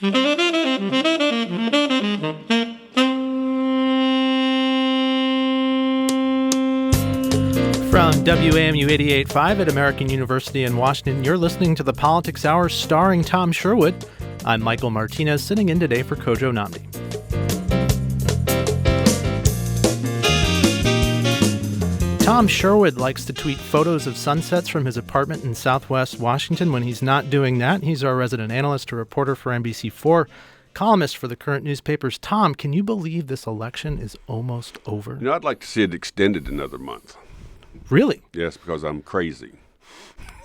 From WAMU 88.5 at American University in Washington, you're listening to the Politics Hour starring Tom Sherwood. I'm Michael Martinez, sitting in today for Kojo Namdi. Tom Sherwood likes to tweet photos of sunsets from his apartment in Southwest Washington. When he's not doing that, he's our resident analyst, a reporter for NBC4, columnist for the current newspapers. Tom, can you believe this election is almost over? You know, I'd like to see it extended another month. Really? Yes, because I'm crazy.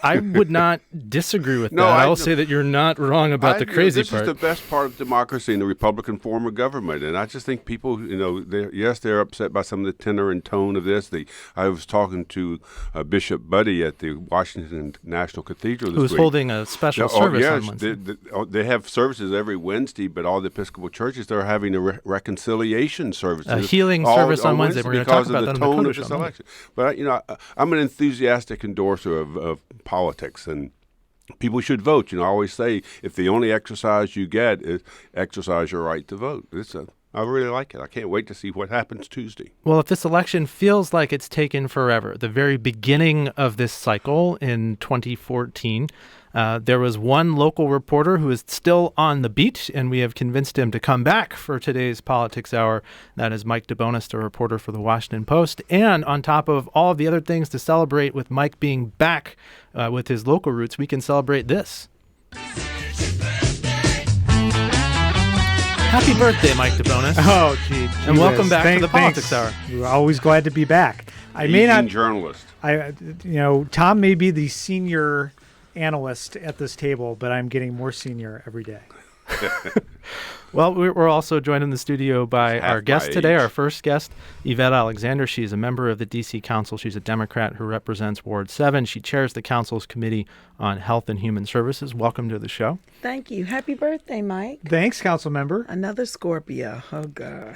I would not disagree with that. I will say that you're not wrong about the crazy part. This is the best part of democracy in the Republican form of government. And I just think people, they're upset by some of the tenor and tone of this. I was talking to Bishop Buddy at the Washington National Cathedral this week. Who's holding a special service on Wednesday. They have services every Wednesday, but all the Episcopal churches, they're having a reconciliation service. A healing service on Wednesday. We're going to talk about that in the tone Kojo of this show. election. But, I'm an enthusiastic endorser of politics, and people should vote. I always say, if the only exercise you get is exercise your right to vote. I really like it. I can't wait to see what happens Tuesday. Well, if this election feels like it's taken forever, the very beginning of this cycle in 2014, there was one local reporter who is still on the beat, and we have convinced him to come back for today's Politics Hour. That is Mike DeBonis, a reporter for the Washington Post. And on top of all of the other things to celebrate with Mike being back with his local roots, we can celebrate this. Happy birthday, Mike DeBonis. Oh, gee. And welcome back to the Politics Hour. We're always glad to be back. I may not journalist. Tom may be the senior analyst at this table, but I'm getting more senior every day. Well, we're also joined in the studio by our guest today, our first guest, Yvette Alexander. She's a member of the D.C. Council. She's a Democrat who represents Ward 7. She chairs the Council's Committee on Health and Human Services. Welcome to the show. Thank you. Happy birthday, Mike. Thanks, Council Member. Another Scorpio. Oh, God.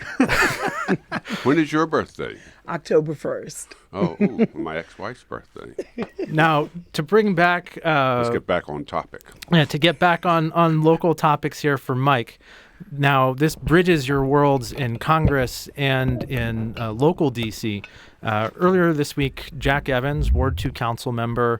When is your birthday? October 1st. Oh, my ex-wife's birthday. Now, to bring back... let's get back on topic. Yeah, to get back on local topics here for Mike. Now, this bridges your worlds in Congress and in local D.C. Earlier this week, Jack Evans, Ward 2 council member,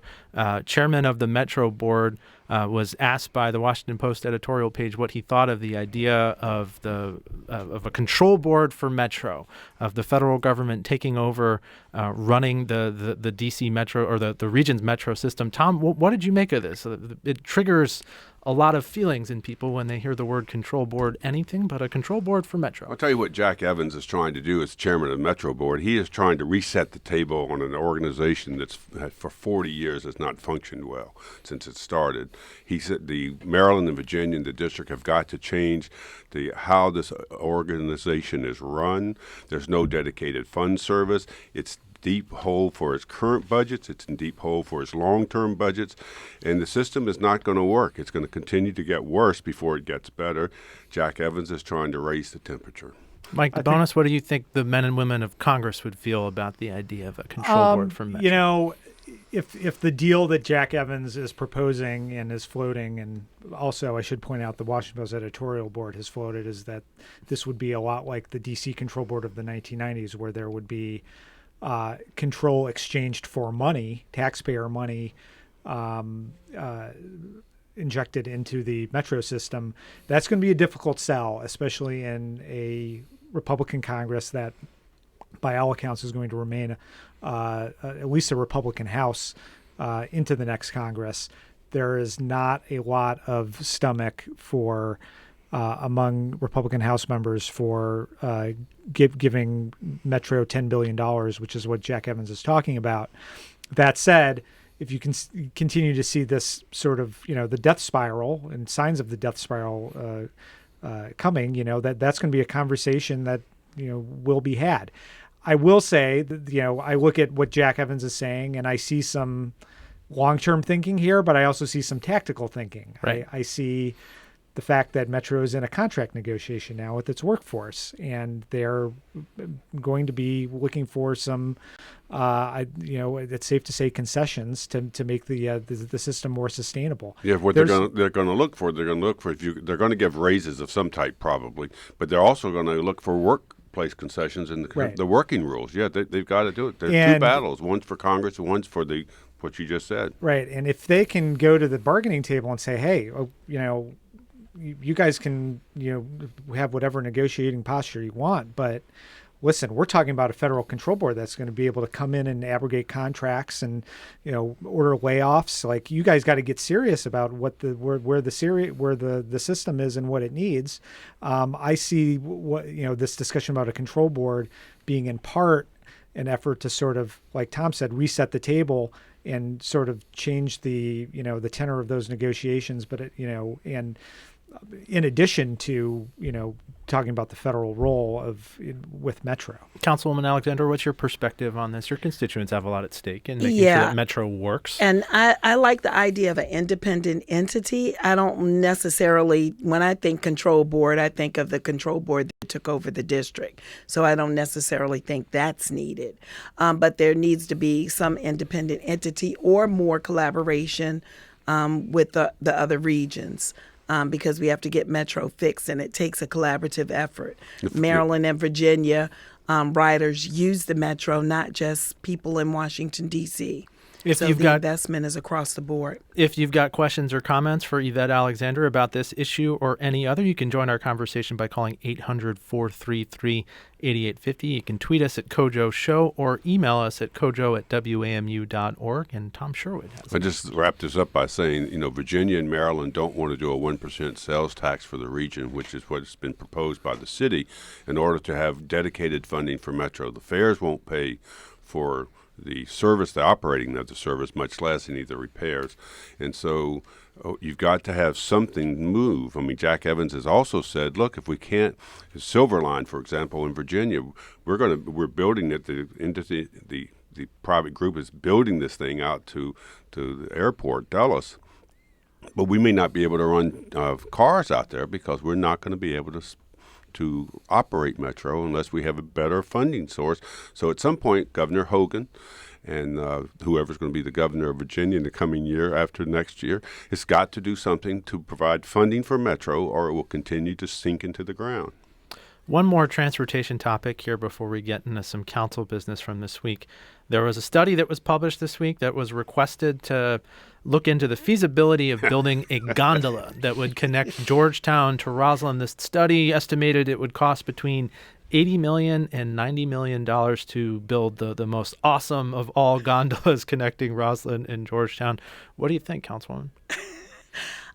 chairman of the Metro Board, was asked by the Washington Post editorial page what he thought of the idea of a control board for Metro, of the federal government taking over running the D.C. Metro or the region's Metro system. Tom, what did you make of this? It triggers a lot of feelings in people when they hear the word control board, anything but a control board for Metro. I'll tell you what Jack Evans is trying to do as chairman of the Metro Board. He is trying to reset the table on an organization that's for 40 years has not functioned well since it started. He said the Maryland and Virginia and the district have got to change how this organization is run. There's no dedicated fund service. It's deep hole for its current budgets. It's in deep hole for its long-term budgets. And the system is not going to work. It's going to continue to get worse before it gets better. Jack Evans is trying to raise the temperature. Mike DeBonis, what do you think the men and women of Congress would feel about the idea of a control board for Metro? If the deal that Jack Evans is proposing and is floating, and also I should point out the Washington Post editorial board has floated, is that this would be a lot like the D.C. control board of the 1990s, where there would be control exchanged for money, taxpayer money, injected into the Metro system. That's going to be a difficult sell, especially in a Republican Congress that, by all accounts, is going to remain at least a Republican House into the next Congress. There is not a lot of stomach for among Republican House members for giving Metro $10 billion, which is what Jack Evans is talking about. That said, if you can continue to see this sort of, the death spiral and signs of the death spiral coming, that's going to be a conversation that, will be had. I will say that, I look at what Jack Evans is saying and I see some long-term thinking here, but I also see some tactical thinking. Right. I see the fact that Metro is in a contract negotiation now with its workforce, and they're going to be looking for some, it's safe to say, concessions to make the system more sustainable. Yeah, what they're going to look for, they're going to give raises of some type probably, but they're also going to look for workplace concessions and the working rules. Yeah, they've got to do it. There's two battles: one's for Congress, and one's for what you just said. Right, and if they can go to the bargaining table and say, hey, you guys can have whatever negotiating posture you want, but listen, we're talking about a federal control board that's going to be able to come in and abrogate contracts and order layoffs. Like, you guys got to get serious about where the system is and what it needs. I see this discussion about a control board being in part an effort to sort of, like Tom said, reset the table and sort of change the tenor of those negotiations, but and in addition to talking about the federal role with Metro. Councilwoman Alexander, what's your perspective on this? Your constituents have a lot at stake in making sure that Metro works. And I like the idea of an independent entity. I don't necessarily, when I think control board, I think of the control board that took over the district. So I don't necessarily think that's needed. But there needs to be some independent entity or more collaboration with the other regions. Because we have to get Metro fixed, and it takes a collaborative effort. Maryland and Virginia riders use the Metro, not just people in Washington, D.C. So the investment is across the board. If you've got questions or comments for Yvette Alexander about this issue or any other, you can join our conversation by calling 800-433-8850. You can tweet us at Kojo Show or email us at kojo@wamu.org. And Tom Sherwood has I just wrap this up by saying, Virginia and Maryland don't want to do a 1% sales tax for the region, which is what's been proposed by the city, in order to have dedicated funding for Metro. The fares won't pay for the service, the operating of the service, much less any of the repairs. And so you've got to have something move. I mean, Jack Evans has also said, look, if we can't, Silver Line, for example, in Virginia, we're building it. The private group is building this thing out to the airport, Dulles. But we may not be able to run cars out there because we're not going to be able to operate Metro unless we have a better funding source. So at some point, Governor Hogan and whoever's going to be the governor of Virginia in the coming year after next year has got to do something to provide funding for Metro, or it will continue to sink into the ground. One more transportation topic here before we get into some council business from this week. There was a study that was published this week that was requested to look into the feasibility of building a gondola that would connect Georgetown to Roslyn. This study estimated it would cost between $80 million and $90 million to build the most awesome of all gondolas connecting Roslyn and Georgetown. What do you think, Councilwoman?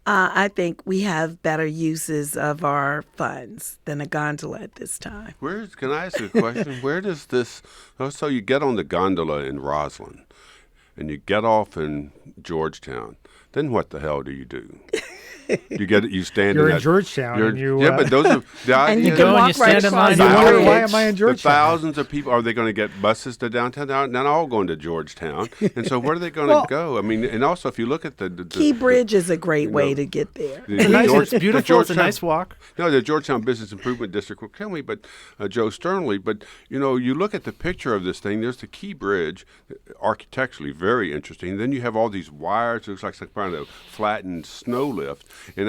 I think we have better uses of our funds than a gondola at this time. Can I ask you a question? Where does this, so you get on the gondola in Roslyn and you get off in Georgetown, then what the hell do you do? You stand. You're in Georgetown. But those are the and you ideas. can walk right across. You wonder, why am I in Georgetown? The thousands of people, are they going to get buses to downtown? They're not all going to Georgetown. And so where are they going to go? I mean, and also if you look at the Key Bridge is a great way to get there. It's beautiful. It's a nice walk. No, the Georgetown Business Improvement District will kill me, but Joe Sternley. But you look at the picture of this thing. There's the Key Bridge, architecturally very interesting. Then you have all these wires. It looks like some kind of flattened snow lift. And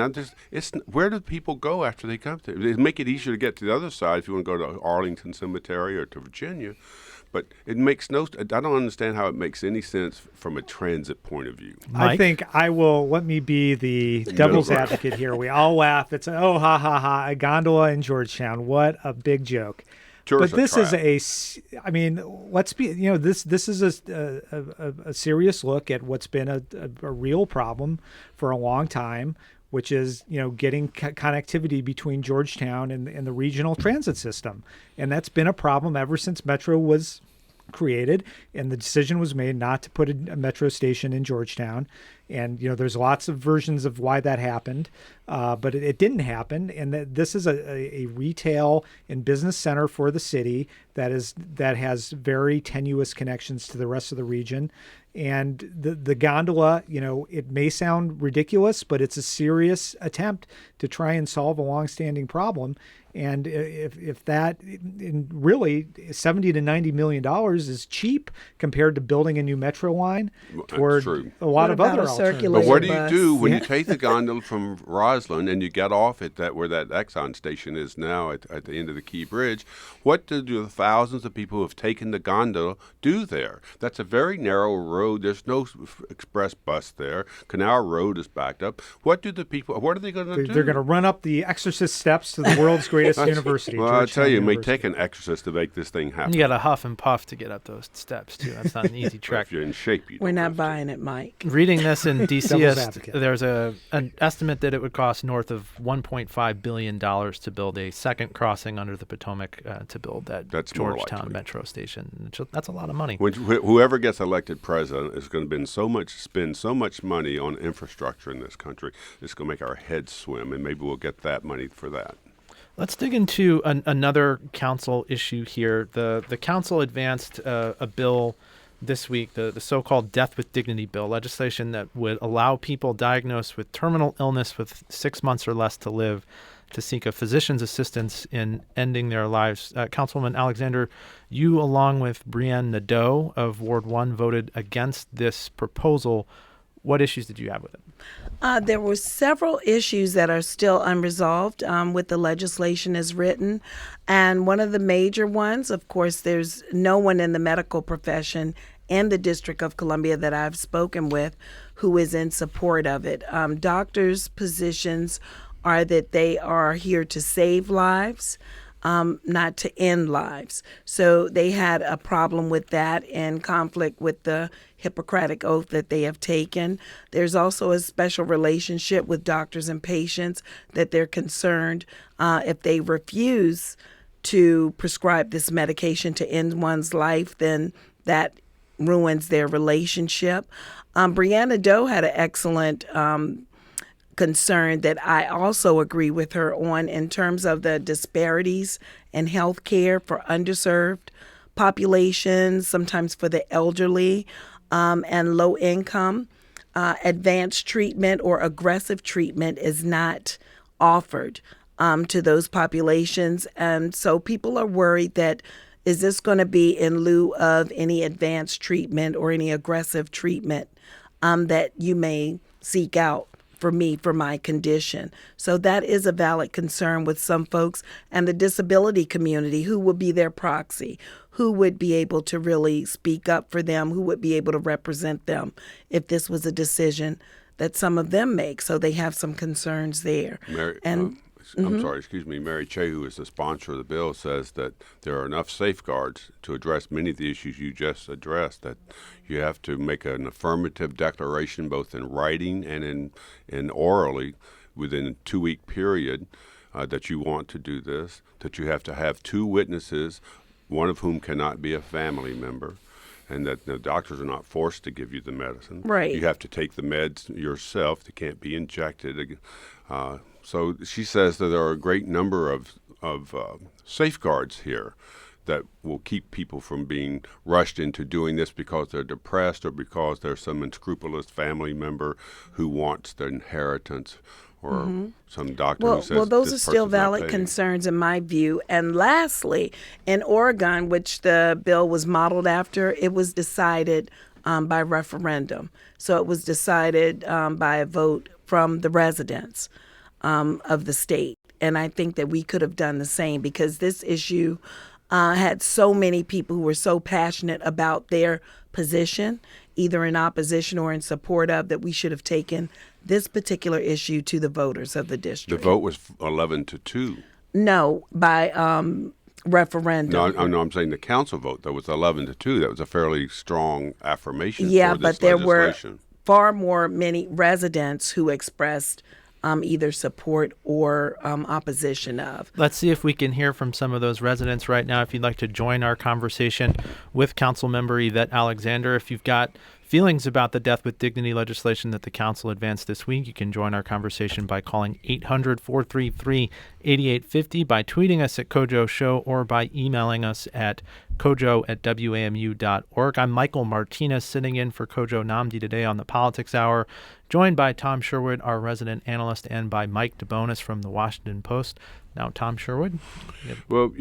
where do people go after they come to? It make it easier to get to the other side if you want to go to Arlington Cemetery or to Virginia. But it makes I don't understand how it makes any sense from a transit point of view. Mike? I think let me be the devil's advocate here. We all laugh. It's ha ha ha, a gondola in Georgetown. What a big joke. But this is let's be, this is a serious look at what's been a real problem for a long time, which is, getting connectivity between Georgetown and the regional transit system. And that's been a problem ever since Metro was created and the decision was made not to put a Metro station in Georgetown. And there's lots of versions of why that happened, but it didn't happen. And this is a retail and business center for the city that has very tenuous connections to the rest of the region. And the gondola, it may sound ridiculous, but it's a serious attempt to try and solve a longstanding problem. And if that really $70 to $90 million is cheap compared to building a new metro line toward a lot of other alternatives. But what do you do when you take the gondola from Roslyn and you get off at where that Exxon station is now at the end of the Key Bridge? What do the thousands of people who have taken the gondola do there? That's a very narrow road. There's no express bus there. Canal Road is backed up. What are they going to do? They're going to run up the Exorcist steps to the world's greatest university. Well, I tell you, it may University. take an exorcist to make this thing happen. And you got to huff and puff to get up those steps, too. That's not an easy trek. If you're in shape, We're not buying it, Mike. Reading this in Devil's DCist, advocate. there's an estimate that it would cost north of $1.5 billion to build a second crossing under the Potomac to build that That's more Georgetown likely. metro station. That's a lot of money. Whoever gets elected president is going to spend so much money on infrastructure in this country, it's going to make our heads swim, and maybe we'll get that money for that. Let's dig into another council issue here. The council advanced a bill this week, the so-called Death with Dignity bill, legislation that would allow people diagnosed with terminal illness with 6 months or less to live to seek a physician's assistance in ending their lives. Councilwoman Alexander, you along with Brianne Nadeau of Ward 1 voted against this proposal. What issues did you have with it? There were several issues that are still unresolved with the legislation as written. And one of the major ones, of course, there's no one in the medical profession and the District of Columbia that I've spoken with who is in support of it. Doctors' positions are that they are here to save lives, not to end lives. So they had a problem with that in conflict with the Hippocratic oath that they have taken. There's also a special relationship with doctors and patients that they're concerned if they refuse to prescribe this medication to end one's life, then that ruins their relationship. Brianna Doe had an excellent concern that I also agree with her on in terms of the disparities in health care for underserved populations, sometimes for the elderly and low income. Advanced treatment or aggressive treatment is not offered to those populations. And so people are worried that is this going to be in lieu of any advanced treatment or any aggressive treatment that you may seek out for me for my condition. So that is a valid concern with some folks and the disability community. Who would be their proxy? Who would be able to really speak up for them? Who would be able to represent them if this was a decision that some of them make? So they have some concerns there. I'm sorry, excuse me, Mary Che, who is the sponsor of the bill, says that there are enough safeguards to address many of the issues you just addressed, that you have to make an affirmative declaration both in writing and in orally within a 2-week period that you want to do this, that you have to have 2 witnesses, one of whom cannot be a family member, and that the doctors are not forced to give you the medicine. Right. You have to take the meds yourself. They can't be injected. So she says that there are a great number of safeguards here that will keep people from being rushed into doing this because they're depressed or because there's some unscrupulous family member who wants the inheritance or some doctor who says those this are still person's not valid paying. concerns in my view. And lastly, in Oregon, which the bill was modeled after, it was decided by referendum. So it was decided by a vote from the residents of the state. And I think that we could have done the same because this issue had so many people who were so passionate about their position, either in opposition or in support of, that we should have taken this particular issue to the voters of the district. The vote was 11-2. No, by referendum. No, I'm saying the council vote, that was 11-2. That was a fairly strong affirmation Yeah, for this but there were legislation. far more many residents who expressed either support or opposition of. Let's see if we can hear from some of those residents right now. If you'd like to join our conversation with Councilmember Yvette Alexander, if you've got feelings about the Death with Dignity legislation that the council advanced this week, you can join our conversation by calling 800-433-8850, by tweeting us at Kojo Show, or by emailing us at kojo@wamu.org. I'm Michael Martinez, sitting in for Kojo Namdi today on the Politics Hour, joined by Tom Sherwood, our resident analyst, and by Mike DeBonis from the Washington Post. Now, Tom Sherwood. Well,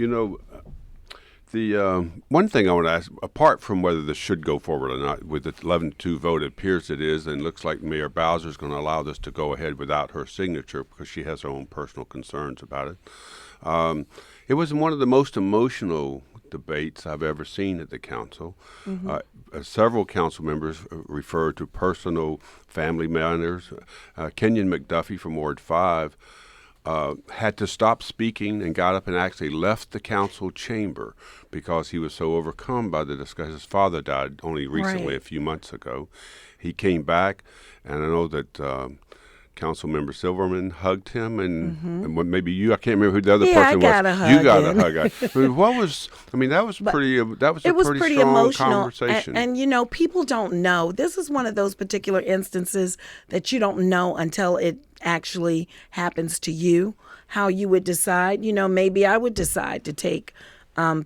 the one thing I want to ask, apart from whether this should go forward or not, with the 11-2 vote, it appears it is, and looks like Mayor Bowser is going to allow this to go ahead without her signature because she has her own personal concerns about it. It was one of the most emotional debates I've ever seen at the council. Several council members referred to personal family matters. Kenyon McDuffie from Ward 5 had to stop speaking and got up and actually left the council chamber because he was so overcome by the discussion. His father died only recently, a few months ago. He came back, and I know that Councilmember Silverman hugged him, and maybe you, I can't remember who the other person was. Got a hug. You got a hug. That was pretty, that was a pretty strong emotional. conversation. And people don't know. This is one of those particular instances that you don't know until it actually happens to you, how you would decide. Maybe I would decide to take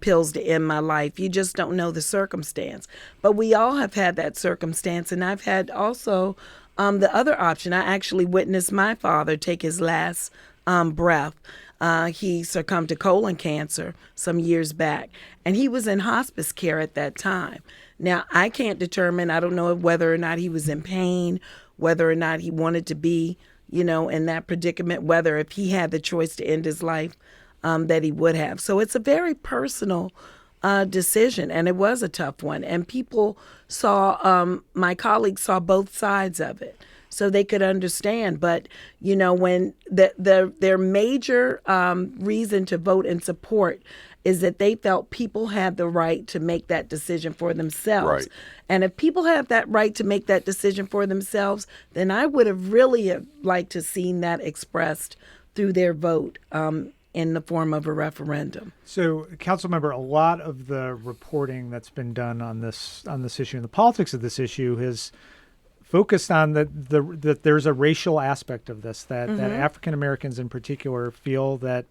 pills to end my life. You just don't know the circumstance. But we all have had that circumstance, and I've had also the other option. I actually witnessed my father take his last breath. He succumbed to colon cancer some years back, and he was in hospice care at that time. Now, I can't determine, I don't know whether or not he was in pain, whether or not he wanted to be, in that predicament, whether if he had the choice to end his life, that he would have. So it's a very personal decision, and it was a tough one. And people saw, my colleagues saw both sides of it, so they could understand. But when their major reason to vote in support is that they felt people had the right to make that decision for themselves. Right. And if people have that right to make that decision for themselves, then I would have really liked to seen that expressed through their vote in the form of a referendum. So, Councilmember, a lot of the reporting that's been done on this issue and the politics of this issue has focused on that there's a racial aspect of this, that African Americans in particular feel that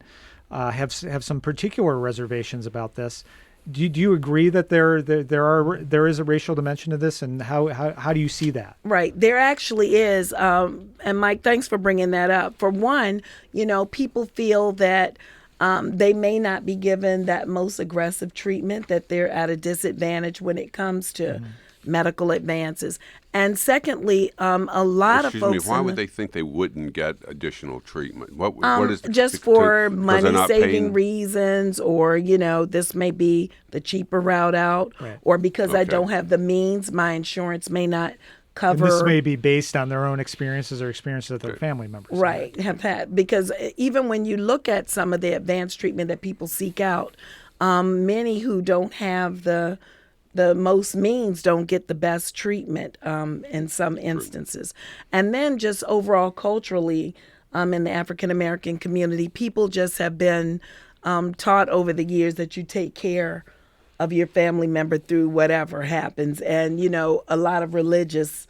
have some particular reservations about this. Do you agree that there is a racial dimension to this, and how do you see that? Right, there actually is, and Mike, thanks for bringing that up. For one, people feel that they may not be given that most aggressive treatment, that they're at a disadvantage when it comes to medical advances. And secondly, a lot of folks. Why would they think they wouldn't get additional treatment? What is just for money-saving reasons, or this may be the cheaper route out, right, or because I don't have the means, my insurance may not cover. And this may be based on their own experiences or experiences that their family members have had. Because even when you look at some of the advanced treatment that people seek out, many who don't have the most means don't get the best treatment in some instances. And then just overall culturally in the African American community, people just have been taught over the years that you take care of your family member through whatever happens. And, a lot of religious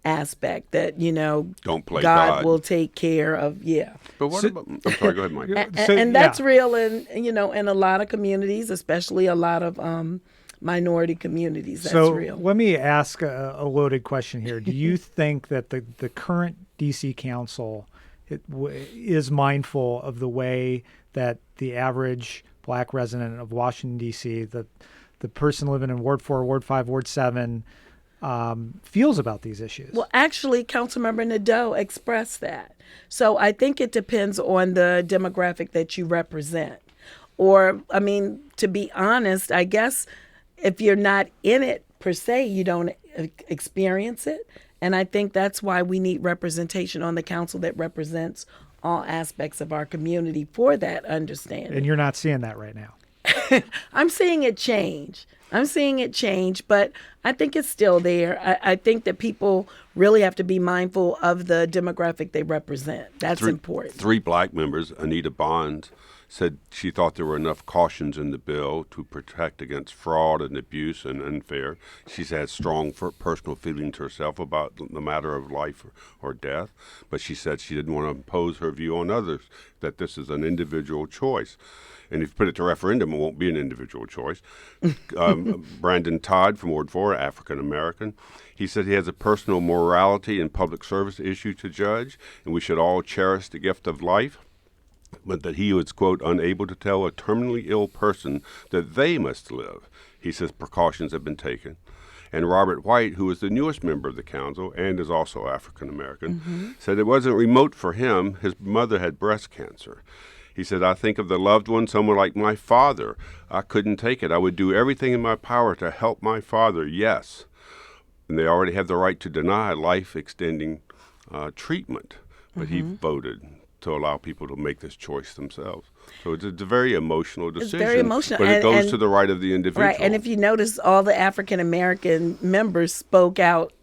aspect that, don't play God will take care of, But what about, I'm sorry, go ahead, Mike. And that's real in a lot of communities, especially a lot of minority communities. That's real. Let me ask a loaded question here. Do you think that the current D.C. Council is mindful of the way that the average Black resident of Washington, D.C., the person living in Ward 4, Ward 5, Ward 7, feels about these issues? Well, actually, Councilmember Nadeau expressed that. So I think it depends on the demographic that you represent. Or, to be honest, I guess if you're not in it per se, you don't experience it. And I think that's why we need representation on the council that represents all aspects of our community for that understanding. And you're not seeing that right now. I'm seeing it change. But I think it's still there. I think that people really have to be mindful of the demographic they represent. That's important. 3 Black members, Anita Bonds, said she thought there were enough cautions in the bill to protect against fraud and abuse and unfair. She's had strong personal feelings herself about the matter of life or death, but she said she didn't want to impose her view on others, that this is an individual choice. And if you put it to referendum, it won't be an individual choice. Brandon Todd from Ward 4, African American, he said he has a personal morality and public service issue to judge, and we should all cherish the gift of life, but that he was, quote, unable to tell a terminally ill person that they must live. He says precautions have been taken. And Robert White, who is the newest member of the council and is also African American, said it wasn't remote for him. His mother had breast cancer. He said, I think of the loved one, someone like my father. I couldn't take it. I would do everything in my power to help my father, yes. And they already have the right to deny life-extending treatment. But he voted to allow people to make this choice themselves. So it's a very emotional decision. It's very emotional. But it goes to the right of the individual. Right, and if you notice, all the African-American members spoke out,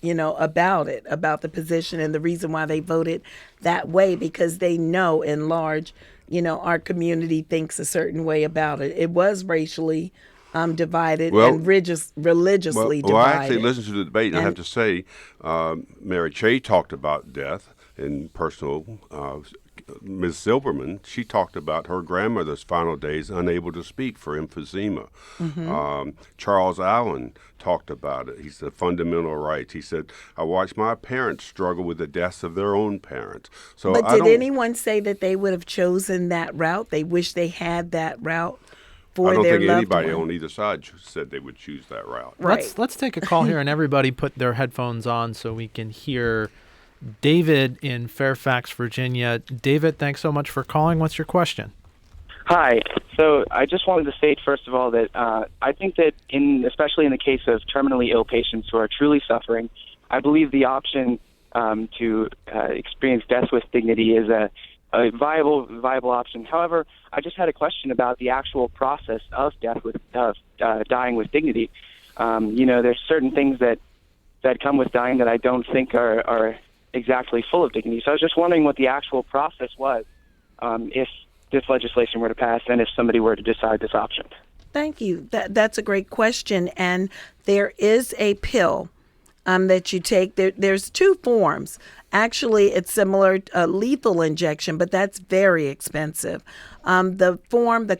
about it, about the position and the reason why they voted that way, because they know in large, our community thinks a certain way about it. It was racially divided and religiously divided. Well, I actually listened to the debate, and I have to say, Mary Chey talked about death in personal. Ms. Silverman, she talked about her grandmother's final days unable to speak for emphysema. Charles Allen talked about it. He said fundamental rights. He said, I watched my parents struggle with the deaths of their own parents. But did anyone say that they would have chosen that route? They wish they had that route for their loved one? I don't think anybody on either side said they would choose that route. Right. Let's take a call here, and everybody put their headphones on so we can hear David in Fairfax, Virginia. David, thanks so much for calling. What's your question? Hi. So I just wanted to state, first of all, that I think that especially in the case of terminally ill patients who are truly suffering, I believe the option to experience death with dignity is a viable option. However, I just had a question about the actual process of dying with dignity. There's certain things that come with dying that I don't think are exactly full of dignity. So I was just wondering what the actual process was if this legislation were to pass and if somebody were to decide this option. Thank you. That's a great question. And there is a pill that you take. There's two forms. Actually, it's similar to a lethal injection, but that's very expensive. The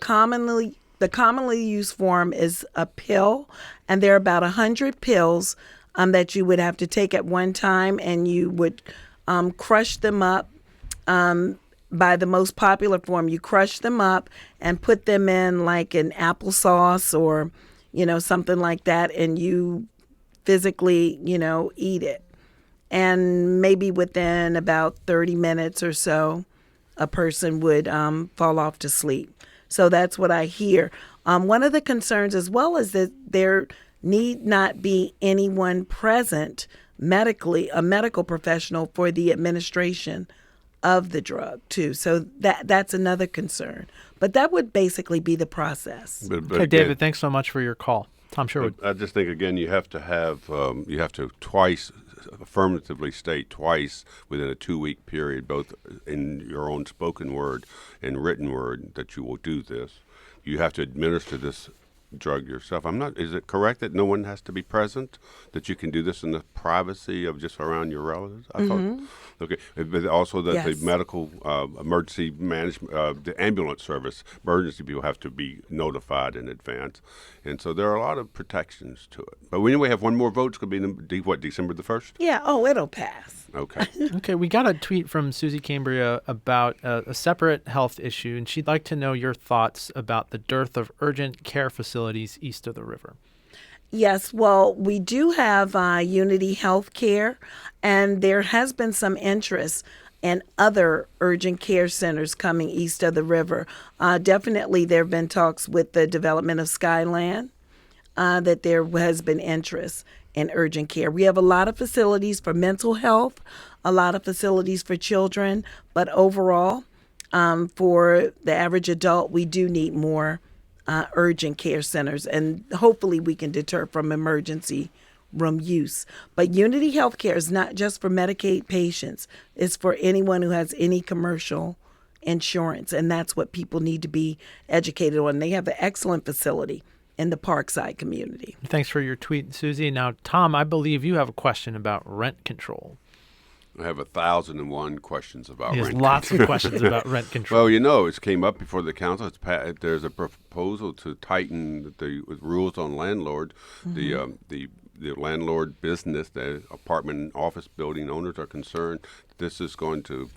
commonly used form is a pill, and there are about 100 pills that you would have to take at one time, and you would crush them up. By the most popular form, you crush them up and put them in like an applesauce or, something like that, and you physically, eat it. And maybe within about 30 minutes or so, a person would fall off to sleep. So that's what I hear. One of the concerns as well is that there need not be anyone present medically, a medical professional, for the administration of the drug too. So that's another concern. But that would basically be the process. Okay, David, thanks so much for your call. Tom Sherwood. I just think, again, you have to twice affirmatively state twice within a 2-week period, both in your own spoken word and written word, that you will do this. You have to administer this drug yourself. Is it correct that no one has to be present, that you can do this in the privacy of just around your relatives? I thought, okay. But also that the medical emergency management, the ambulance service, emergency people have to be notified in advance. And so there are a lot of protections to it. But we anyway have one more vote. It's going to be, December the 1st? Yeah. Oh, it'll pass. Okay. Okay, we got a tweet from Susie Cambria about a separate health issue, and she'd like to know your thoughts about the dearth of urgent care facilities east of the river. Yes, well, we do have Unity Health Care, and there has been some interest in other urgent care centers coming east of the river. Definitely there have been talks with the development of Skyland that there has been interest in urgent care. We have a lot of facilities for mental health, a lot of facilities for children, but overall, for the average adult, we do need more urgent care centers, and hopefully we can deter from emergency room use. But Unity Healthcare is not just for Medicaid patients. It's for anyone who has any commercial insurance, and that's what people need to be educated on. They have an excellent facility in the Parkside community. Thanks for your tweet, Susie. Now, Tom, I believe you have a question about rent control. I have 1,001 questions about There's rent lots control. of questions about rent control. Well, it came up before the council. There's a proposal to tighten the rules on landlord. The landlord business, the apartment and office building owners are concerned this is going to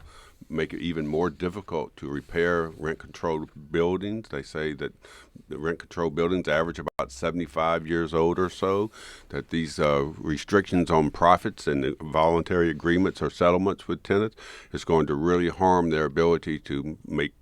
make it even more difficult to repair rent-controlled buildings. They say that the rent-controlled buildings average about 75 years old or so, that these restrictions on profits and the voluntary agreements or settlements with tenants is going to really harm their ability to make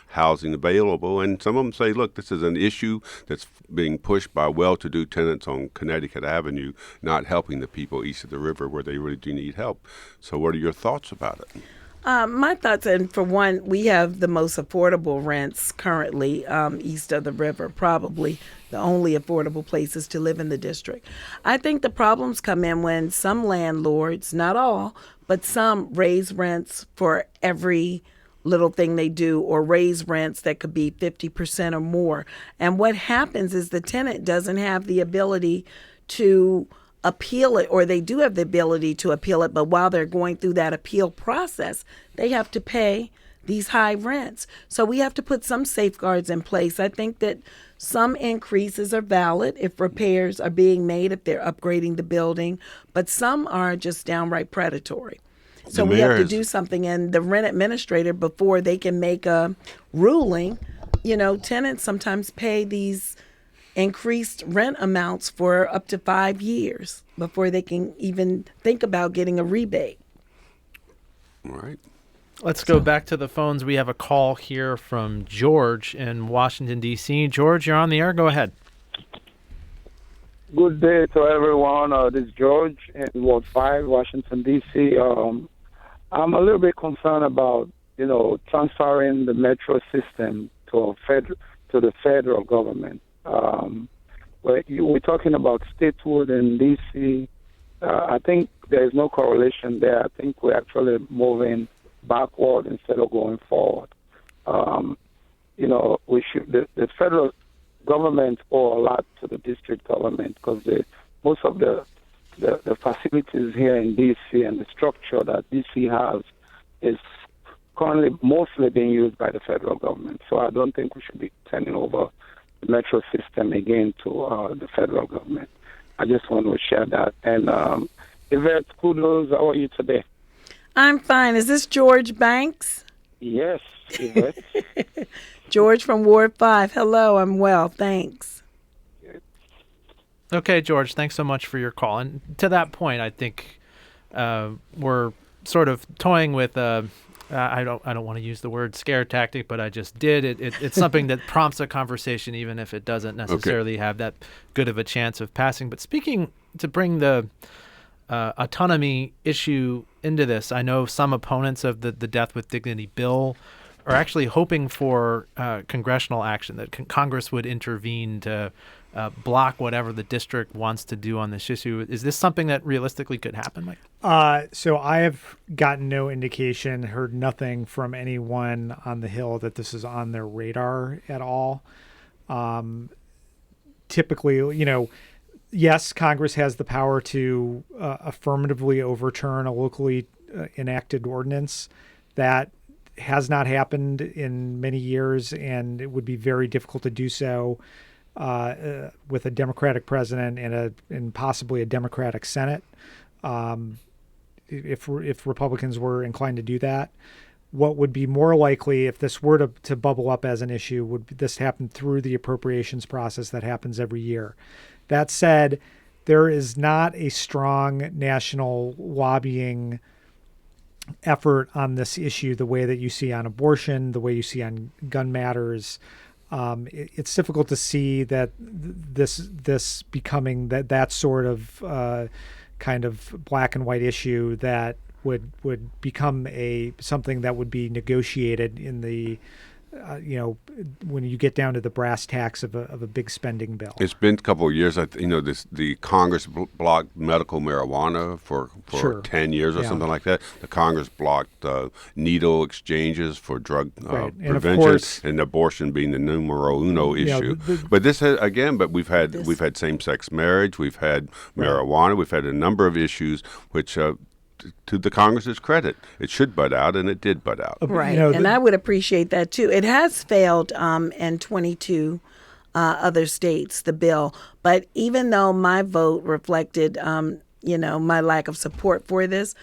housing available. And some of them say, look, this is an issue that's being pushed by well-to-do tenants on Connecticut Avenue, not helping the people east of the river where they really do need help. So what are your thoughts about it? My thoughts, and for one, we have the most affordable rents currently east of the river, probably the only affordable places to live in the district. I think the problems come in when some landlords, not all, but some raise rents for every little thing they do, or raise rents that could be 50% or more. And what happens is the tenant doesn't have the ability to appeal it, or they do have the ability to appeal it, but while they're going through that appeal process, they have to pay these high rents. So we have to put some safeguards in place. I think that some increases are valid if repairs are being made, if they're upgrading the building, but some are just downright predatory. So we have to do something, and the rent administrator, before they can make a ruling, tenants sometimes pay these increased rent amounts for up to 5 years before they can even think about getting a rebate. All right. Let's go back to the phones. We have a call here from George in Washington, D.C. George, you're on the air. Go ahead. Good day to everyone. This is George in Ward 5, Washington, D.C. I'm a little bit concerned about, transferring the metro system to the federal government. We're talking about statehood in D.C. I think there is no correlation there. I think we're actually moving backward instead of going forward. We should. The federal government owe a lot to the district government because most of the facilities here in D.C. and the structure that D.C. has is currently mostly being used by the federal government. So I don't think we should be turning over the metro system again to the federal government. I just want to share that. And Yvette, kudos. How are you today? I'm fine. Is this George Banks? Yes, Yvette. George from Ward 5. Hello, I'm well. Thanks. Okay, George, thanks so much for your call. And to that point, I think we're sort of toying with I don't want to use the word scare tactic, but I just did. It's something that prompts a conversation, even if it doesn't necessarily have that good of a chance of passing. But speaking to bring the autonomy issue into this, I know some opponents of the Death with Dignity bill are actually hoping for congressional action, that Congress would intervene to block whatever the district wants to do on this issue. Is this something that realistically could happen, Mike? So I have gotten no indication, heard nothing from anyone on the Hill that this is on their radar at all. Typically, yes, Congress has the power to affirmatively overturn a locally enacted ordinance. That has not happened in many years, and it would be very difficult to do so with a Democratic president and possibly a Democratic Senate. If Republicans were inclined to do that, what would be more likely if this were to bubble up as an issue would this happen through the appropriations process that happens every year. That said, there is not a strong national lobbying effort on this issue the way that you see on abortion, the way you see on gun matters. It's difficult to see that this becoming that sort of kind of black and white issue that would become something that would be negotiated in the when you get down to the brass tacks of a big spending bill. It's been a couple of years. The Congress blocked medical marijuana for Sure. 10 years or Yeah. something like that. The Congress blocked needle exchanges for drug Right. And of prevention, course- and abortion being the numero uno Yeah, issue. the- But this has, again, but we've had same-sex marriage, we've had marijuana, we've had a number of issues which. To the Congress's credit, it should butt out, and it did butt out. Right. And I would appreciate that too. It has failed in 22 other states, the bill. But even though my vote reflected, my lack of support for this,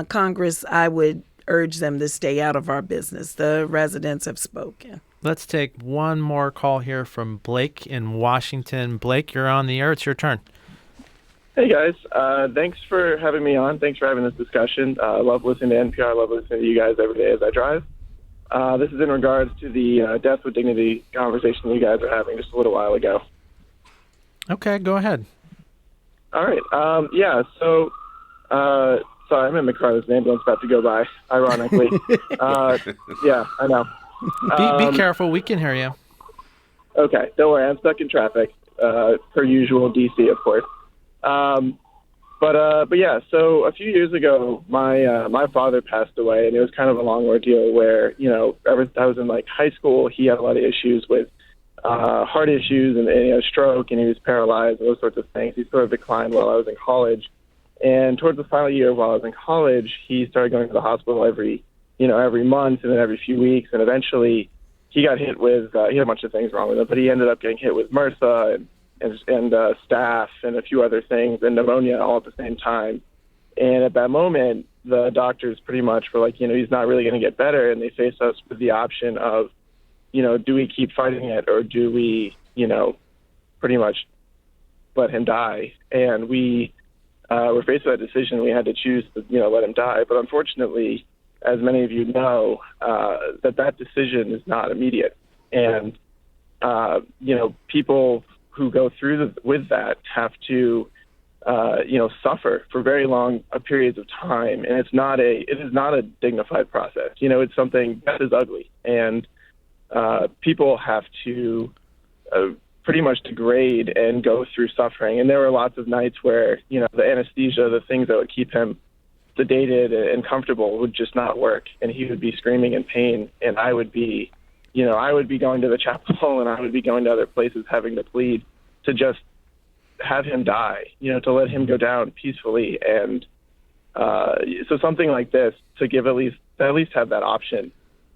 Congress, I would urge them to stay out of our business. The residents have spoken. Let's take one more call here from Blake in Washington. Blake, you're on the air. It's your turn. Hey guys, thanks for having me on. Thanks for having this discussion. I love listening to NPR. I love listening to you guys every day as I drive. This is in regards to the death with dignity conversation you guys are having just a little while ago. Okay, go ahead. All right. Sorry, I'm in the car. There's an ambulance about to go by, ironically. Yeah, I know. Be careful. We can hear you. Okay, don't worry. I'm stuck in traffic, per usual, D.C., of course. But yeah, so a few years ago, my father passed away, and it was kind of a long ordeal where, I was in like high school. He had a lot of issues with heart issues and a stroke, and he was paralyzed and those sorts of things. He sort of declined while I was in college. And towards the final year while I was in college, he started going to the hospital every month and then every few weeks. And eventually he got hit with, he had a bunch of things wrong with him, but he ended up getting hit with MRSA and staph and a few other things and pneumonia all at the same time. And at that moment, the doctors pretty much were like, he's not really going to get better. And they faced us with the option of, do we keep fighting it or do we, pretty much let him die? And we were faced with that decision. We had to choose to, let him die. But unfortunately, as many of you know, that decision is not immediate. And, people who go through with that have to, suffer for very long periods of time. And it is not a dignified process. It's something that is ugly. And people have to pretty much degrade and go through suffering. And there were lots of nights where, the anesthesia, the things that would keep him sedated and comfortable would just not work. And he would be screaming in pain. And I would be going to the chapel and I would be going to other places having to plead to just have him die, to let him go down peacefully. And so something like this, to at least have that option,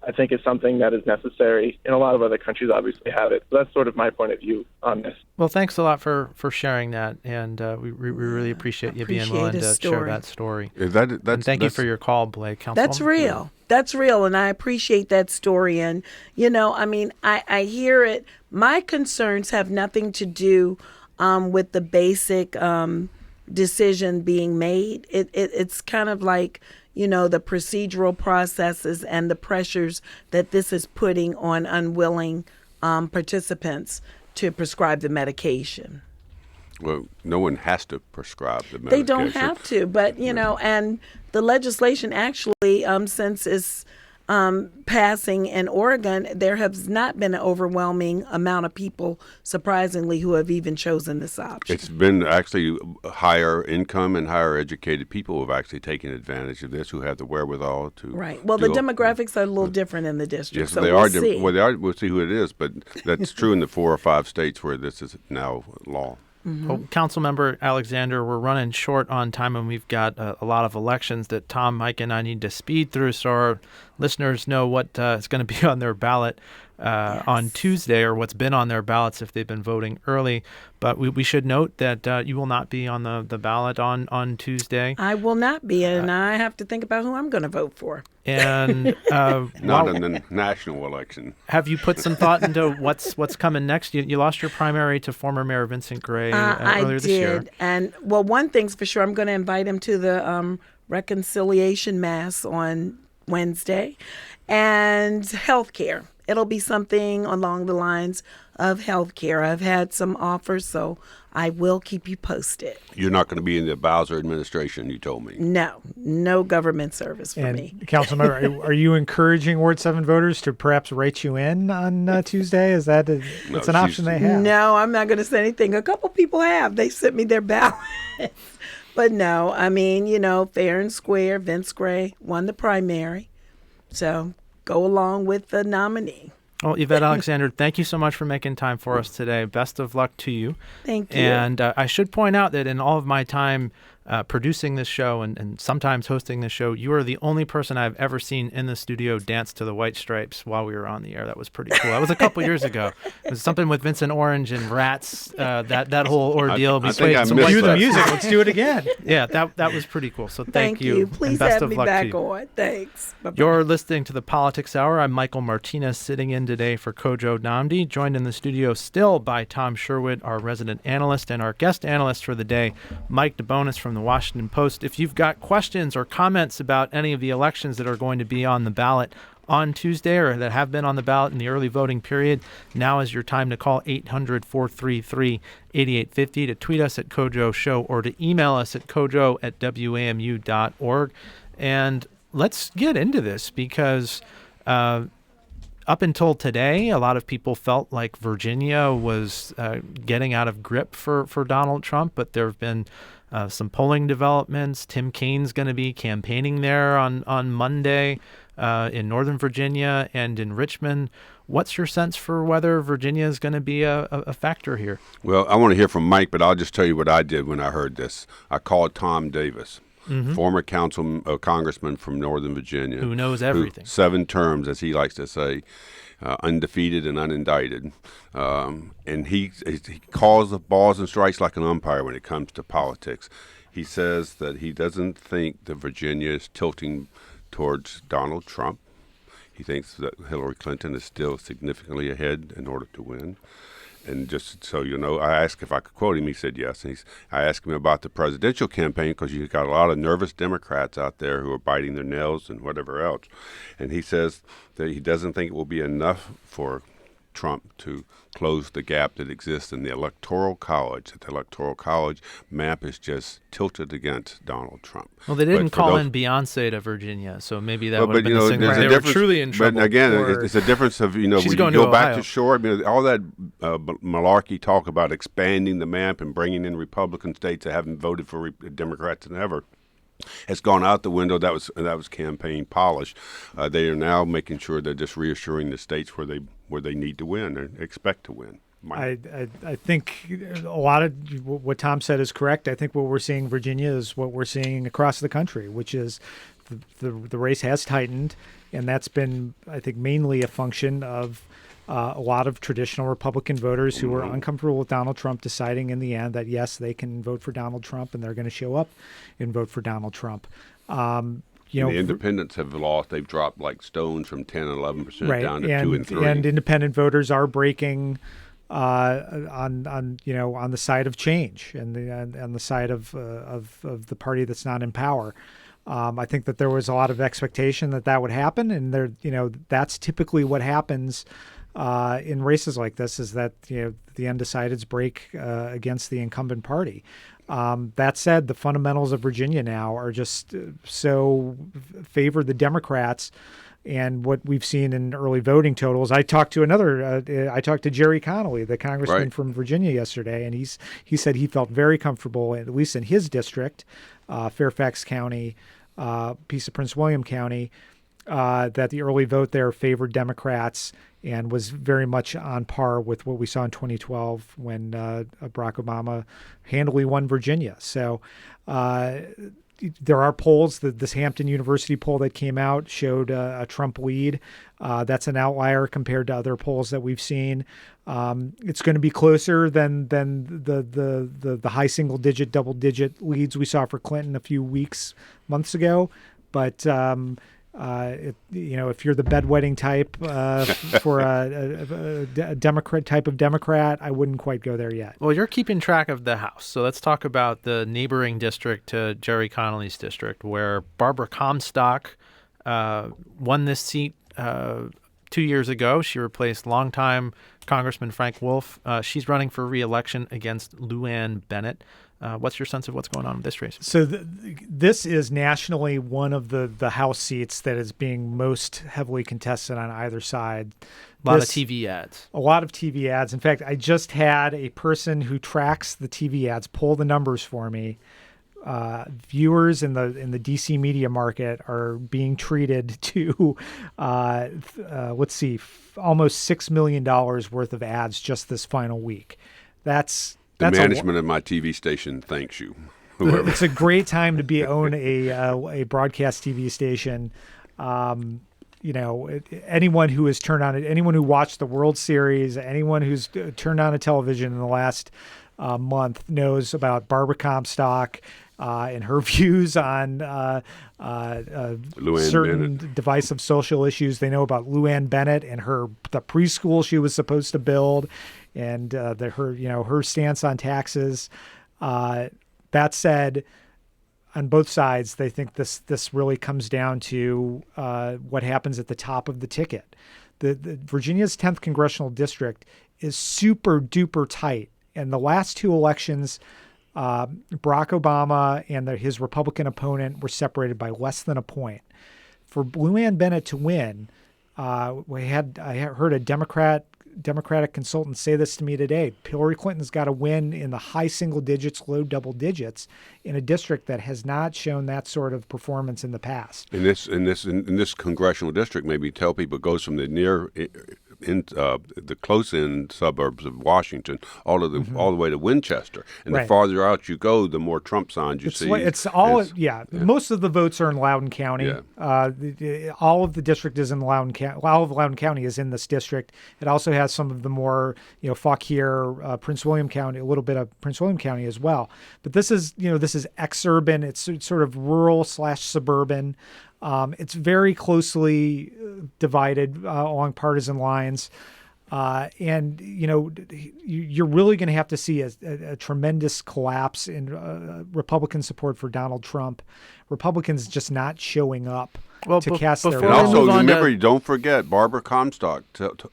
I think is something that is necessary. And a lot of other countries obviously have it. So that's sort of my point of view on this. Well, thanks a lot for sharing that, and we really appreciate you being willing to share that story. And thank you for your call, Blake. That's real. That's real, and I appreciate that story. And, I hear it. My concerns have nothing to do with the basic decision being made. It's kind of like, the procedural processes and the pressures that this is putting on unwilling participants to prescribe the medication. Well, no one has to prescribe the medication. They don't have to, but, and the legislation actually, since it's passing in Oregon, there has not been an overwhelming amount of people, surprisingly, who have even chosen this option. It's been actually higher income and higher educated people who have actually taken advantage of this, who have the wherewithal to. Right. Well, the demographics are a little different in the district. Yes, so they we'll are. see. We'll see who it is, but that's true in the 4 or 5 states where this is now law. Mm-hmm. Well, Councilmember Alexander, we're running short on time, and we've got a lot of elections that Tom, Mike, and I need to speed through so our listeners know what is going to be on their ballot on Tuesday, or what's been on their ballots if they've been voting early. But we should note that you will not be on the ballot on Tuesday. I will not be, and I have to think about who I'm going to vote for. And not in the national election. Have you put some thought into what's coming next? You lost your primary to former Mayor Vincent Gray earlier this year. I did, and one thing's for sure, I'm going to invite him to the reconciliation mass on Wednesday, and healthcare. it'll be something along the lines of healthcare. I've had some offers, so I will keep you posted. You're not going to be in the Bowser administration, you told me. No government service for me. Councilmember, are you encouraging Ward 7 voters to perhaps write you in on Tuesday? Is that it's an option they have? No, I'm not going to say anything. A couple people have. They sent me their ballots. But no, I mean, fair and square. Vince Gray won the primary. So go along with the nominee. Well, Yvette Alexander, thank you so much for making time for us today. Best of luck to you. Thank you. And I should point out that in all of my time producing this show and sometimes hosting this show, you are the only person I've ever seen in the studio dance to the White Stripes while we were on the air. That was pretty cool. That was a couple years ago. It was something with Vincent Orange and Rats, that whole ordeal. I think I missed Cue the that. music. Let's do it again. Yeah, that was pretty cool. So thank you. and Please best have of me luck to back you. on. Thanks. Bye-bye. You're listening to the Politics Hour. I'm Michael Martinez, sitting in today for Kojo Namdi, joined in the studio still by Tom Sherwood, our resident analyst, and our guest analyst for the day, Mike DeBonis from the Washington Post. If you've got questions or comments about any of the elections that are going to be on the ballot on Tuesday or that have been on the ballot in the early voting period, now is your time to call 800-433-8850, to tweet us at Kojo Show, or to email us at kojo@wamu.org. And let's get into this because up until today, a lot of people felt like Virginia was getting out of grip for Donald Trump, but there have been some polling developments. Tim Kaine's going to be campaigning there on Monday in Northern Virginia and in Richmond. What's your sense for whether Virginia is going to be a factor here? Well, I want to hear from Mike, but I'll just tell you what I did when I heard this. I called Tom Davis, former congressman from Northern Virginia. Who knows everything. 7 terms, as he likes to say, undefeated and unindicted. And he calls the balls and strikes like an umpire when it comes to politics. He says that he doesn't think that Virginia is tilting towards Donald Trump. He thinks that Hillary Clinton is still significantly ahead in order to win. And just so you know, I asked if I could quote him. He said yes. And I asked him about the presidential campaign because you've got a lot of nervous Democrats out there who are biting their nails and whatever else. And he says that he doesn't think it will be enough for Trump to close the gap that exists in the Electoral College. The Electoral College map is just tilted against Donald Trump. Well, they didn't call in Beyonce to Virginia, so maybe that would have been the signal. there's a They were difference- truly in trouble. But again, it's a difference of, when She's you going go to back Ohio. to shore, I mean, all that malarkey talk about expanding the map and bringing in Republican states that haven't voted for Democrats in ever. It's gone out the window. That was campaign polish. They are now making sure they're just reassuring the states where they need to win and expect to win. I think a lot of what Tom said is correct. I think what we're seeing in Virginia is what we're seeing across the country, which is the race has tightened, and that's been, I think, mainly a function of a lot of traditional Republican voters who were uncomfortable with Donald Trump deciding in the end that, yes, they can vote for Donald Trump and they're going to show up and vote for Donald Trump. The independents have lost. They've dropped like stones from 10 and 11% down to 2 and 3. And independent voters are breaking on the side of change and on the side of the party that's not in power. I think that there was a lot of expectation that would happen, and that's typically what happens in races like this, is that the undecideds break against the incumbent party. That said, the fundamentals of Virginia now are just so favor the Democrats. And what we've seen in early voting totals, I talked to Jerry Connolly, the congressman from Virginia, yesterday, and he said he felt very comfortable, at least in his district, Fairfax County, piece of Prince William County, that the early vote there favored Democrats and was very much on par with what we saw in 2012 when Barack Obama handily won Virginia. So there are polls. This Hampton University poll that came out showed a Trump lead. That's an outlier compared to other polls that we've seen. It's going to be closer than the high single digit, double digit leads we saw for Clinton a few months ago. But if you're the bedwetting type for a Democrat type of Democrat, I wouldn't quite go there yet. Well, you're keeping track of the House, so let's talk about the neighboring district to Jerry Connolly's district, where Barbara Comstock won this seat 2 years ago, she replaced longtime Congressman Frank Wolf. She's running for re-election against Luann Bennett. What's your sense of what's going on in this race? So this is nationally one of the House seats that is being most heavily contested on either side. A lot of TV ads. A lot of TV ads. In fact, I just had a person who tracks the TV ads pull the numbers for me. Viewers in the DC media market are being treated to, almost $6 million worth of ads just this final week. That's management of my TV station thanks you. Whoever. It's a great time to own a broadcast TV station. Anyone who has turned on it, anyone who watched the World Series, anyone who's turned on a television in the last month knows about Barbara Comstock and her views on certain Bennett. divisive social issues. They know about Luann Bennett and the preschool she was supposed to build, and her stance on taxes. That said, on both sides, they think this really comes down to what happens at the top of the ticket. The Virginia's 10th congressional district is super duper tight, and the last two elections, Barack Obama and his Republican opponent were separated by less than a point. For Luann Bennett to win, I heard a Democratic consultant say this to me today. Hillary Clinton's got to win in the high single digits, low double digits in a district that has not shown that sort of performance in the past. In this congressional district, maybe tell people it goes from the the close-in suburbs of Washington all the way to Winchester, and right. The farther out you go, the more Trump signs you see. Most of the votes are in Loudoun County. Yeah. All of the district is in Loudoun County. All of Loudoun County is in this district. It also has some of the more Fauquier, Prince William County, a little bit of Prince William County as well. But this is exurban. It's sort of rural / suburban. It's very closely divided along partisan lines. And you're really going to have to see a tremendous collapse in Republican support for Donald Trump. Republicans just not showing up to cast their vote. And also, remember, don't forget, Barbara Comstock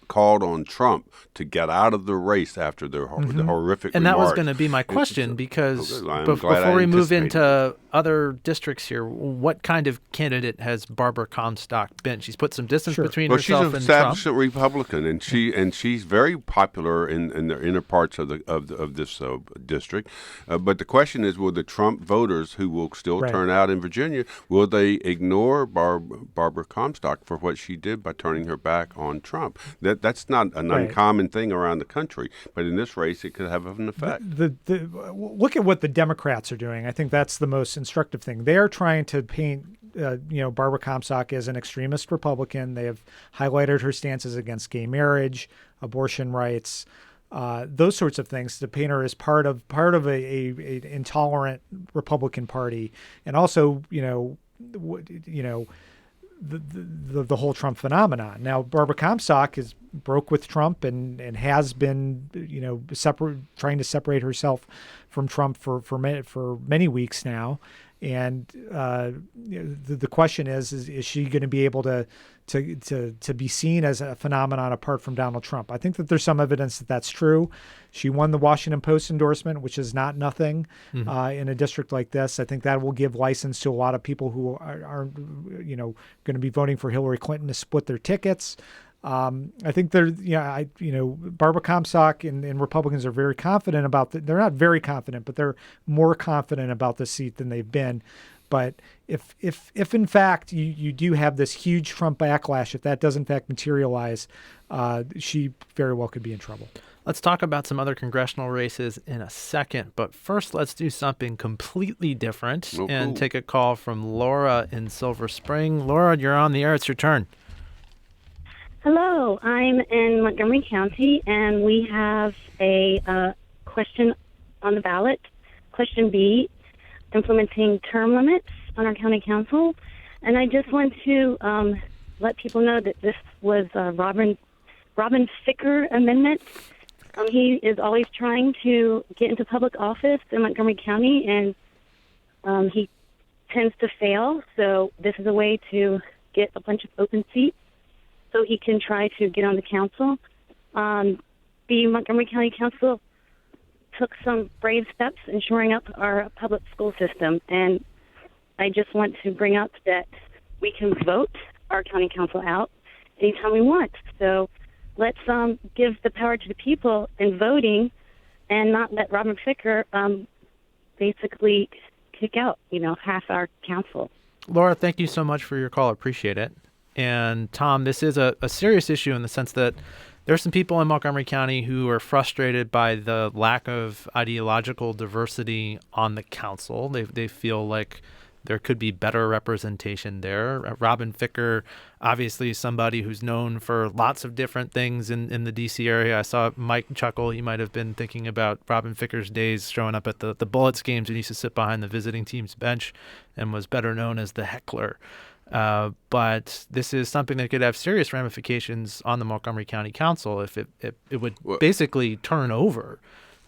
called on Trump to get out of the race after the horrific And remarks. that was going to be my question, because before we move into other districts here, what kind of candidate has Barbara Comstock been? She's put some distance between herself and Trump. She's an established Republican, and she's very popular in the inner parts of this district. But the question is, will the Trump voters who will still turn out in Virginia, will they ignore Barbara Comstock for what she did by turning her back on Trump? That's not an uncommon thing around the country, but in this race, it could have an effect. Look at what the Democrats are doing. I think that's the most instructive thing. They are trying to paint Barbara Comstock as an extremist Republican. They have highlighted her stances against gay marriage, abortion rights, those sorts of things, to paint her as part of a intolerant Republican Party, and also the whole Trump phenomenon. Now, Barbara Comstock broke with Trump and has been trying to separate herself from Trump for many weeks now. And the question is she going to be able to be seen as a phenomenon apart from Donald Trump? I think that there's some evidence that that's true. She won the Washington Post endorsement, which is not nothing in a district like this. I think that will give license to a lot of people who are going to be voting for Hillary Clinton to split their tickets. I think Barbara Comstock and Republicans are very confident about they're not very confident, but they're more confident about the seat than they've been. But if in fact you do have this huge Trump backlash, if that does in fact materialize, she very well could be in trouble. Let's talk about some other congressional races in a second, but first let's do something completely different and take a call from Laura in Silver Spring. Laura, you're on the air. It's your turn. Hello, I'm in Montgomery County, and we have a question on the ballot, question B, implementing term limits on our county council. And I just want to let people know that this was a Robin Ficker amendment. He is always trying to get into public office in Montgomery County, and he tends to fail. So this is a way to get a bunch of open seats so he can try to get on the council. The Montgomery County Council took some brave steps in shoring up our public school system, and I just want to bring up that we can vote our county council out anytime we want. So let's give the power to the people in voting and not let Robin Ficker basically kick out, half our council. Laura, thank you so much for your call. I appreciate it. And Tom, this is a serious issue in the sense that there are some people in Montgomery County who are frustrated by the lack of ideological diversity on the council. They feel like there could be better representation there. Robin Ficker, obviously somebody who's known for lots of different things in the D.C. area. I saw Mike chuckle. He might have been thinking about Robin Ficker's days showing up at the Bullets games when he used to sit behind the visiting team's bench and was better known as the heckler. But this is something that could have serious ramifications on the Montgomery County Council if it would basically turn over.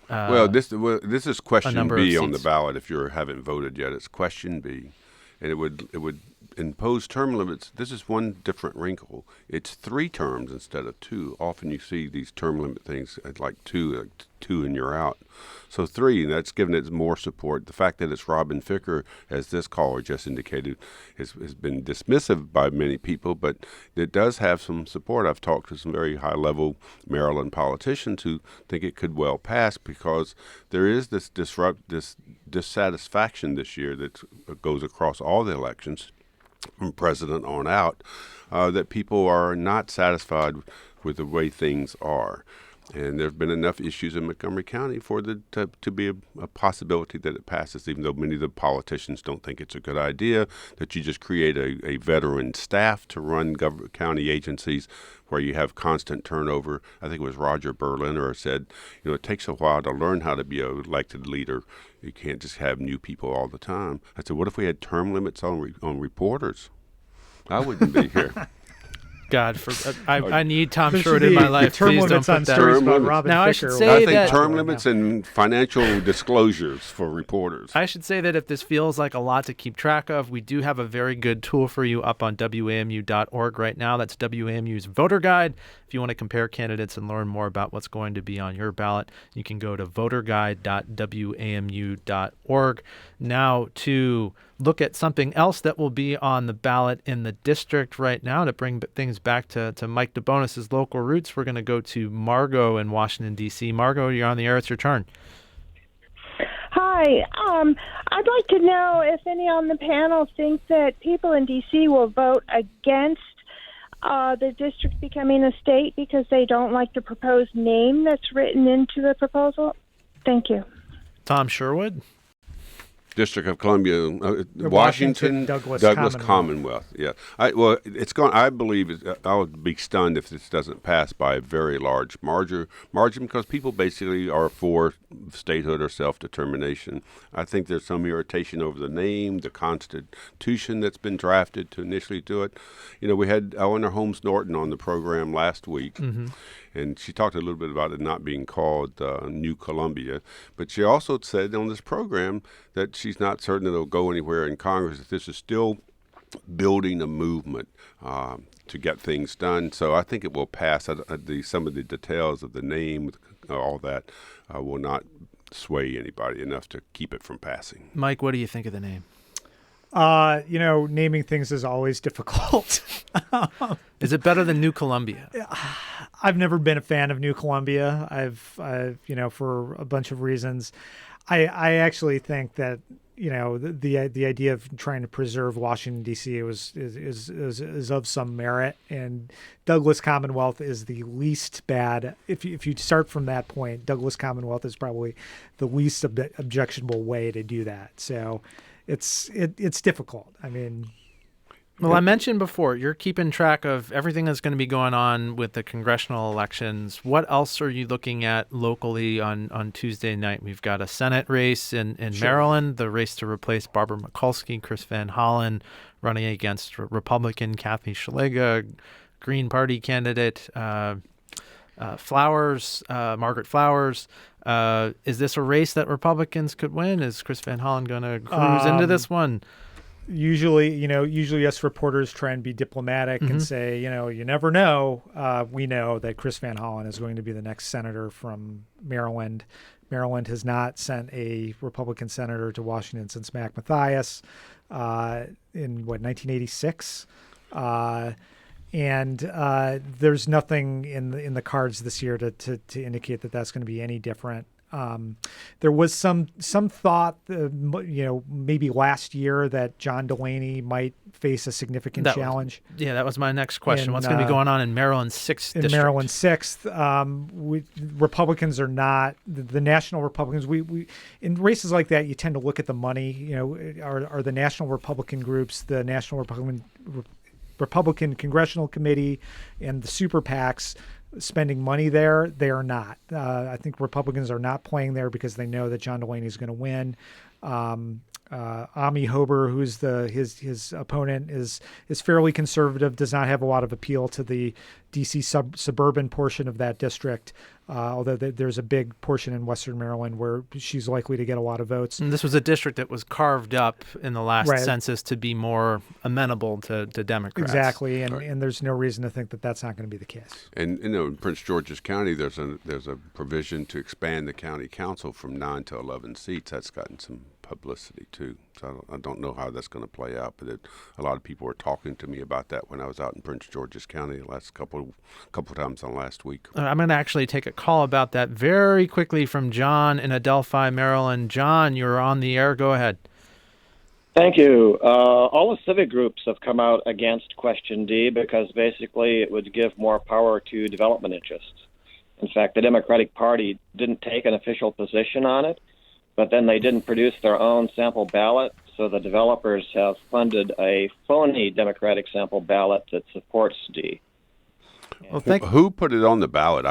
This is question B on the seats. ballot. If you haven't voted yet, it's question B, and it would impose term limits. This is one different wrinkle. It's 3 terms instead of 2. Often you see these term limit things at like two and you're out. So 3, and that's given it more support. The fact that it's Robin Ficker, as this caller just indicated, has been dismissive by many people, but it does have some support. I've talked to some very high-level Maryland politicians who think it could well pass because there is this dissatisfaction this year that goes across all the elections from president on out, that people are not satisfied with the way things are. And there have been enough issues in Montgomery County for to be a possibility that it passes, even though many of the politicians don't think it's a good idea, that you just create a veteran staff to run county agencies where you have constant turnover. I think it was Roger Berliner said, it takes a while to learn how to be an elected leader. You can't just have new people all the time. I said, what if we had term limits on reporters? I wouldn't be here. God, I need Tom Short in my life. Term Please don't limits put on that. stories about limits. Robin Now, I Ficker. should say I think that- term limits and financial disclosures for reporters. I should say that if this feels like a lot to keep track of, we do have a very good tool for you up on WAMU.org right now. That's WAMU's voter guide. If you want to compare candidates and learn more about what's going to be on your ballot, you can go to voterguide.wamu.org. Now to look at something else that will be on the ballot in the district right now to bring things back to Mike DeBonis's local roots. We're going to go to Margot in Washington, D.C. Margot, you're on the air. It's your turn. Hi. I'd like to know if any on the panel think that people in D.C. will vote against the district becoming a state because they don't like the proposed name that's written into the proposal. Thank you. Tom Sherwood. District of Columbia, Washington, Douglas Commonwealth. Yeah. I believe I would be stunned if this doesn't pass by a very large margin because people basically are for statehood or self-determination. I think there's some irritation over the name, the Constitution that's been drafted to initially do it. We had Eleanor Holmes Norton on the program last week. Mm-hmm. And she talked a little bit about it not being called New Columbia. But she also said on this program that she's not certain it'll go anywhere in Congress, that this is still building a movement to get things done. So I think it will pass. Some of the details of the name, all that, will not sway anybody enough to keep it from passing. Mike, what do you think of the name? Naming things is always difficult. Is it better than New Columbia? I've never been a fan of New Columbia. I've for a bunch of reasons. I actually think that the idea of trying to preserve Washington D.C. is of some merit, and Douglas Commonwealth is the least bad. If you start from that point, Douglas Commonwealth is probably the least objectionable way to do that. So it's difficult. I mean. Well, I mentioned before, you're keeping track of everything that's going to be going on with the congressional elections. What else are you looking at locally on Tuesday night? We've got a Senate race in Sure. Maryland, the race to replace Barbara Mikulski, Chris Van Hollen running against Republican Kathy Szeliga, Green Party candidate Margaret Flowers. Is this a race that Republicans could win? Is Chris Van Hollen going to cruise into this one? usually us reporters try and be diplomatic and say, you never know. We know that Chris Van Hollen is going to be the next senator from Maryland. Maryland has not sent a Republican senator to Washington since Mac Mathias in 1986. And there's nothing in the cards this year to indicate that that's going to be any different. There was some thought, maybe last year that John Delaney might face a significant challenge. That was my next question. What's going to be going on in Maryland's 6th district? In Maryland's 6th, Republicans are not the national Republicans. We in races like that, you tend to look at the money. Are the national Republican groups, the National Republican Congressional Committee, and the super PACs spending money there? They are not. I think Republicans are not playing there because they know that John Delaney is going to win. Ami Hober, who's his opponent, is fairly conservative, does not have a lot of appeal to the D.C. suburban portion of that district, although there's a big portion in Western Maryland where she's likely to get a lot of votes. And this was a district that was carved up in the last census to be more amenable to Democrats. Exactly, and there's no reason to think that that's not going to be the case. And in Prince George's County, there's a provision to expand the county council from 9 to 11 seats. That's gotten some publicity too. So I don't know how that's going to play out, but a lot of people were talking to me about that when I was out in Prince George's County the last couple times on last week. I'm going to actually take a call about that very quickly from John in Adelphi, Maryland. John, you're on the air. Go ahead. Thank you. All the civic groups have come out against Question D because basically it would give more power to development interests. In fact, the Democratic Party didn't take an official position on it, but then they didn't produce their own sample ballot, so the developers have funded a phony Democratic sample ballot that supports D. Well, who put it on the ballot?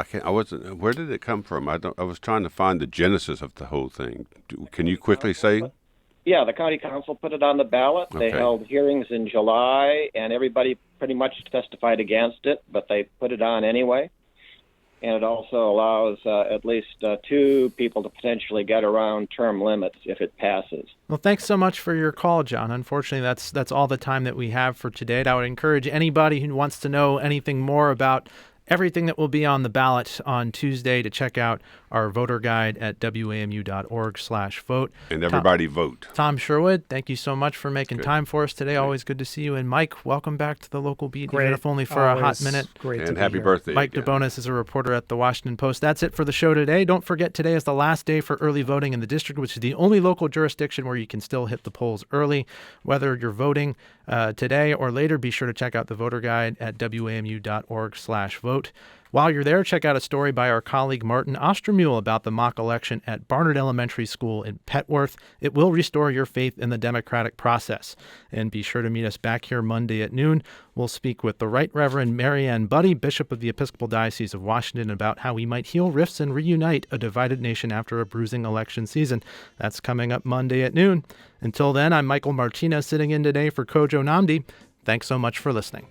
Where did it come from? I was trying to find the genesis of the whole thing. Can you quickly say? Yeah, the county council put it on the ballot. They held hearings in July, and everybody pretty much testified against it, but they put it on anyway. And it also allows at least 2 people to potentially get around term limits if it passes. Well, thanks so much for your call, John. Unfortunately, that's all the time that we have for today. And I would encourage anybody who wants to know anything more about everything that will be on the ballot on Tuesday to check out our voter guide at wamu.org/vote. And everybody vote. Tom Sherwood, thank you so much for making time for us today. Always good to see you. And Mike, welcome back to the local beat, even if only for a hot minute. Great and happy birthday. Mike DeBonis is a reporter at the Washington Post. That's it for the show today. Don't forget, today is the last day for early voting in the district, which is the only local jurisdiction where you can still hit the polls early. Whether you're voting today or later, be sure to check out the voter guide at wamu.org/vote. While you're there, check out a story by our colleague Martin Ostermule about the mock election at Barnard Elementary School in Petworth. It will restore your faith in the democratic process. And be sure to meet us back here Monday at noon. We'll speak with the Right Reverend Mary Ann Buddy, Bishop of the Episcopal Diocese of Washington, about how we might heal rifts and reunite a divided nation after a bruising election season. That's coming up Monday at noon. Until then, I'm Michael Martinez sitting in today for Kojo Namdi. Thanks so much for listening.